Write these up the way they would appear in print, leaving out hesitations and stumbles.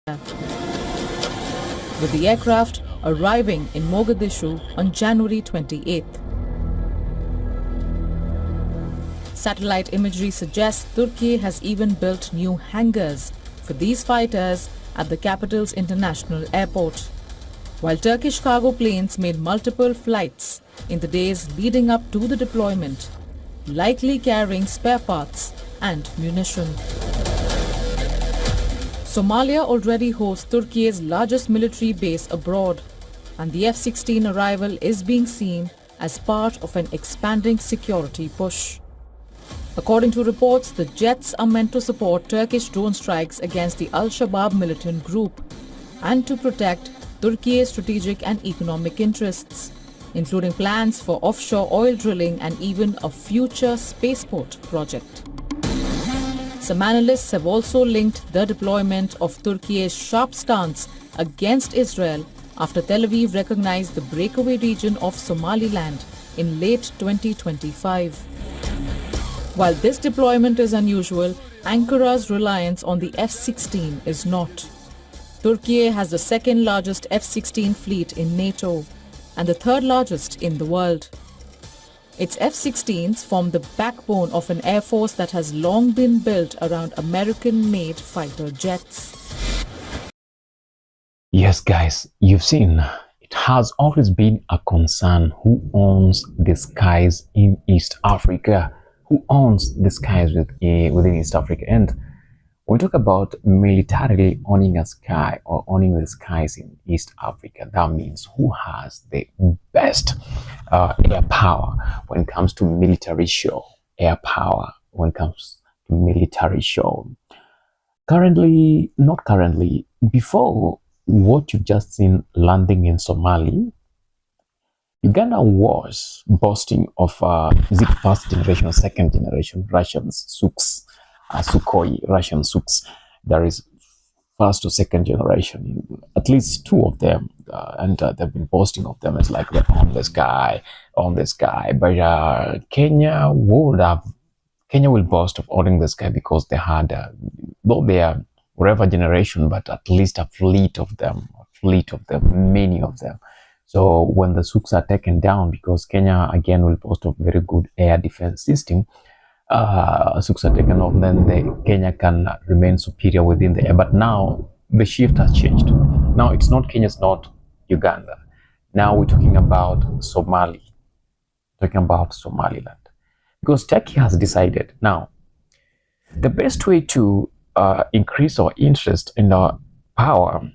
with the aircraft arriving in Mogadishu on January 28th. Satellite imagery suggests Turkey has even built new hangars for these fighters at the capital's international airport, while Turkish cargo planes made multiple flights in the days leading up to the deployment, likely carrying spare parts and munition. Somalia already hosts Turkey's largest military base abroad, and the F-16 arrival is being seen as part of an expanding security push. According to reports, the jets are meant to support Turkish drone strikes against the Al-Shabaab militant group and to protect Turkey's strategic and economic interests, including plans for offshore oil drilling and even a future spaceport project. Some analysts have also linked the deployment of Turkey's sharp stance against Israel after Tel Aviv recognized the breakaway region of Somaliland in late 2025. While this deployment is unusual, Ankara's reliance on the F-16 is not. Turkey has the second largest F-16 fleet in NATO and the third largest in the world. Its F-16s form the backbone of an air force that has long been built around American-made fighter jets. Yes, guys, you've seen, it has always been a concern who owns the skies in East Africa. Who owns the skies within East Africa? And when we talk about militarily owning a sky or owning the skies in East Africa, that means who has the best air power when it comes to military show, air power when it comes to military show. Not currently, before what you've just seen landing in Somali, Uganda was boasting of is it first generation or second generation Russians, Sukhoi Russian Suks. There is first or second generation, at least two of them, and they've been boasting of them as like they're on this guy. But Kenya will boast of owning this guy because they had, though they are whatever generation, but at least a fleet of them, many of them. So when the Suks are taken down, because Kenya again will boast of very good air defense system, Suks are taken off, then Kenya can remain superior within the air. But now the shift has changed. Now it's not Kenya, it's not Uganda. Now we're talking about Somaliland, because Turkey has decided now the best way to increase our interest in our power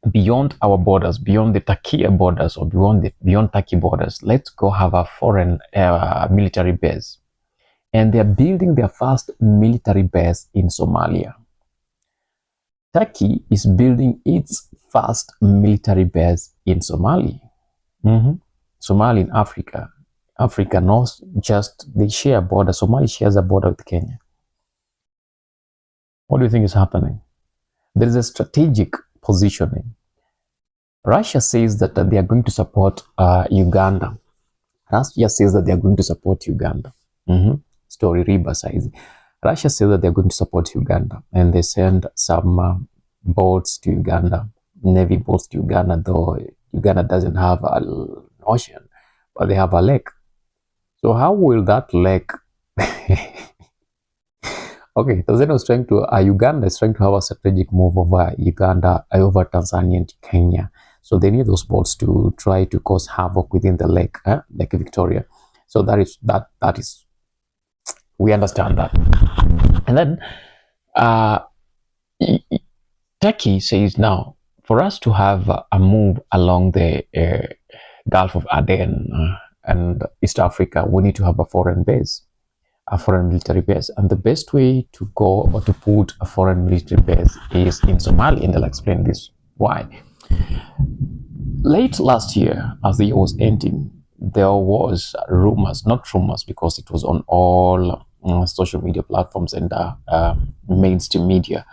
beyond our borders, beyond the Turkey borders, or beyond Turkey borders, let's go have a foreign military base. And they're building their first military base in Somalia. Turkey is building its first military base in Somalia. Somalia in Africa. Africa knows they share a border. Somalia shares a border with Kenya. What do you think is happening? There is a strategic positioning. Russia says that they are going to support Uganda. Russia says that they are going to support Uganda. Story Riba size. Russia says that they are going to support Uganda, and they send some boats to Uganda, navy boats to Uganda, though Uganda doesn't have an ocean, but they have a lake. So how will that lake Okay, Tanzania was Uganda is trying to have a strategic move over over Tanzania and Kenya. So they need those boats to try to cause havoc within the lake, Lake Victoria. So that is, we understand that. And then Turkey says now, for us to have a move along the Gulf of Aden and East Africa, we need to have a foreign base. A foreign military base, and the best way to go or to put a foreign military base is in Somalia, and I'll explain this why. Late last year, as the year was ending, there was rumors, not rumors because it was on all social media platforms and mainstream media.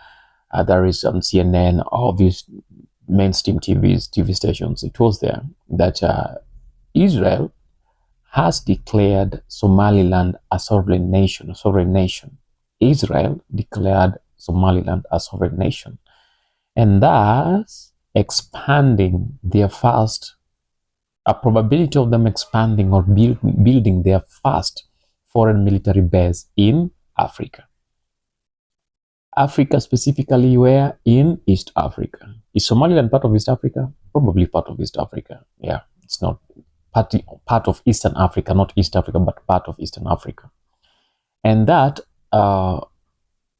There is on CNN, obvious mainstream TV stations. It was there that Israel has declared Somaliland a sovereign nation. Israel declared Somaliland a sovereign nation. and thus expanding their first, a probability of them expanding or building their first foreign military base in Africa. Africa specifically, where? In East Africa. Is Somaliland part of East Africa? Probably part of East Africa. Yeah, it's not part of Eastern Africa, not East Africa, but part of Eastern Africa. And that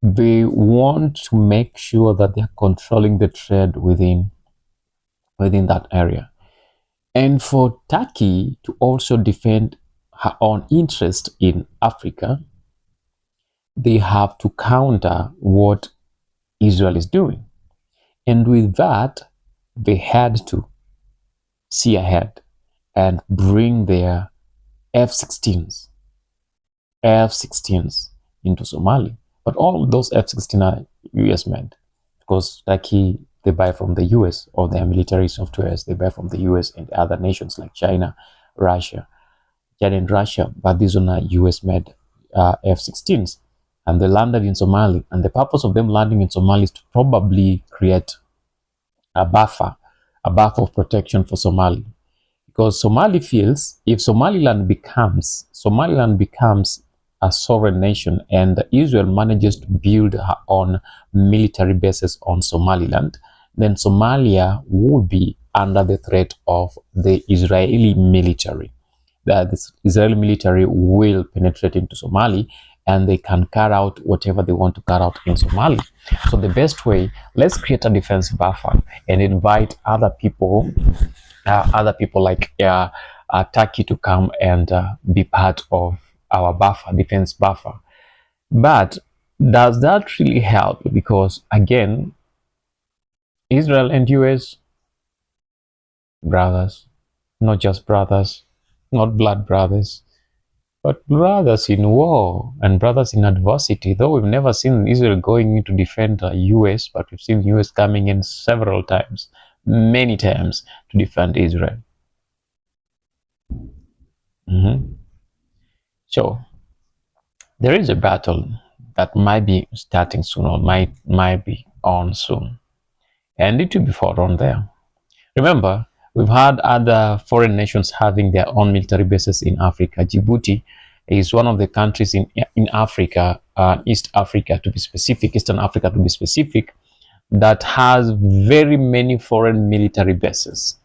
they want to make sure that they're controlling the trade within that area. And for Turkey to also defend her own interest in Africa, they have to counter what Israel is doing. And with that, they had to see ahead and bring their F-16s into Somalia. But all of those F-16 are US made, because Turkey, they buy from the US, or their military softwares, they buy from the US and other nations like China, and Russia, but these are US made F-16s. And they landed in Somalia. And the purpose of them landing in Somalia is to probably create a buffer of protection for Somalia. Because Somali feels if Somaliland becomes a sovereign nation and Israel manages to build her own military bases on Somaliland, then Somalia will be under the threat of the Israeli military. That the Israeli military will penetrate into Somali and they can carry out whatever they want to carry out in Somali. So the best way, let's create a defense buffer and invite other people like Turkey to come and be part of our defense buffer. But does that really help? Because again, Israel and US, brothers, not just brothers, not blood brothers, but brothers in war and brothers in adversity. Though we've never seen Israel going in to defend the US, but we've seen US coming in several times, many times, to defend Israel. So there is a battle that might be starting soon, or might be on soon, and it will be fought on there. Remember, we've had other foreign nations having their own military bases in Africa. Djibouti is one of the countries in Africa, East Africa to be specific, Eastern Africa to be specific, that has very many foreign military bases.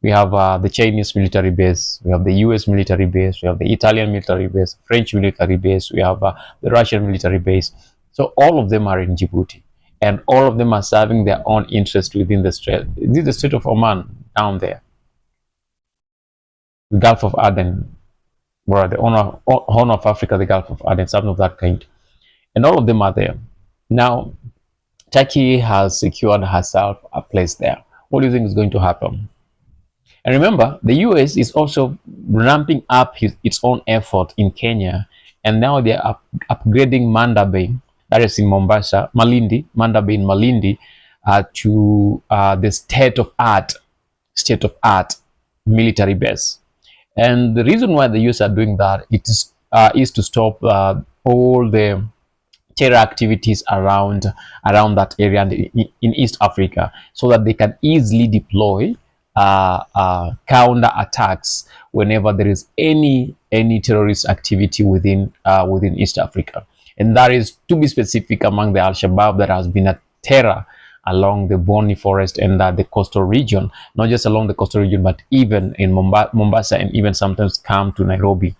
We have the Chinese military base, we have the US military base, we have the Italian military base, French military base, we have the Russian military base. So all of them are in Djibouti, and all of them are serving their own interest within the Strait. This is the Strait of Oman down there, the Gulf of Aden, where the Horn of Africa, the Gulf of Aden, something of that kind. And all of them are there. Now, Turkey has secured herself a place there. What do you think is going to happen? And remember, the US is also ramping up its own effort in Kenya, and now they are upgrading Manda Bay, that is in Mombasa, Manda Bay in Malindi, to the state-of-art military base. And the reason why the US are doing that is to stop all the terror activities around that area and in East Africa, so that they can easily deploy counter attacks whenever there is any terrorist activity within East Africa. And that is, to be specific, among the Al-Shabaab that has been a terror along the Boni Forest and the coastal region, not just along the coastal region, but even in Mombasa, and even sometimes come to Nairobi,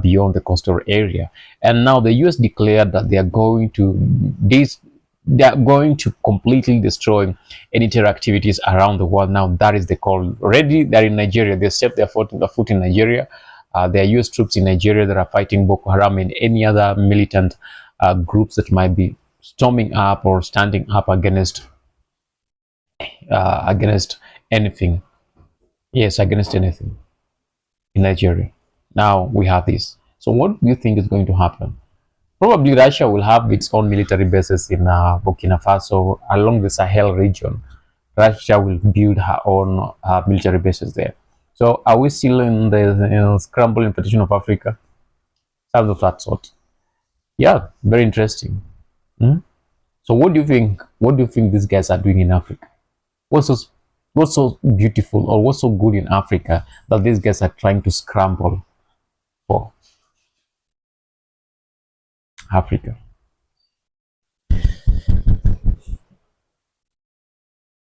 beyond the coastal area. And now the US declared that they are going to completely destroy any terror activities around the world. Now that is the call. Already they're in Nigeria. They set their foot in Nigeria. There are US troops in Nigeria that are fighting Boko Haram and any other militant groups that might be storming up or standing up against anything. Yes, against anything in Nigeria. Now we have this. So what do you think is going to happen? Probably Russia will have its own military bases in Burkina Faso, along the Sahel region. Russia will build her own military bases there. So are we still in the scramble partition of Africa? Something of that sort. Yeah, very interesting. So what do you think? What do you think these guys are doing in Africa? What's so beautiful or what's so good in Africa that these guys are trying to scramble for Africa?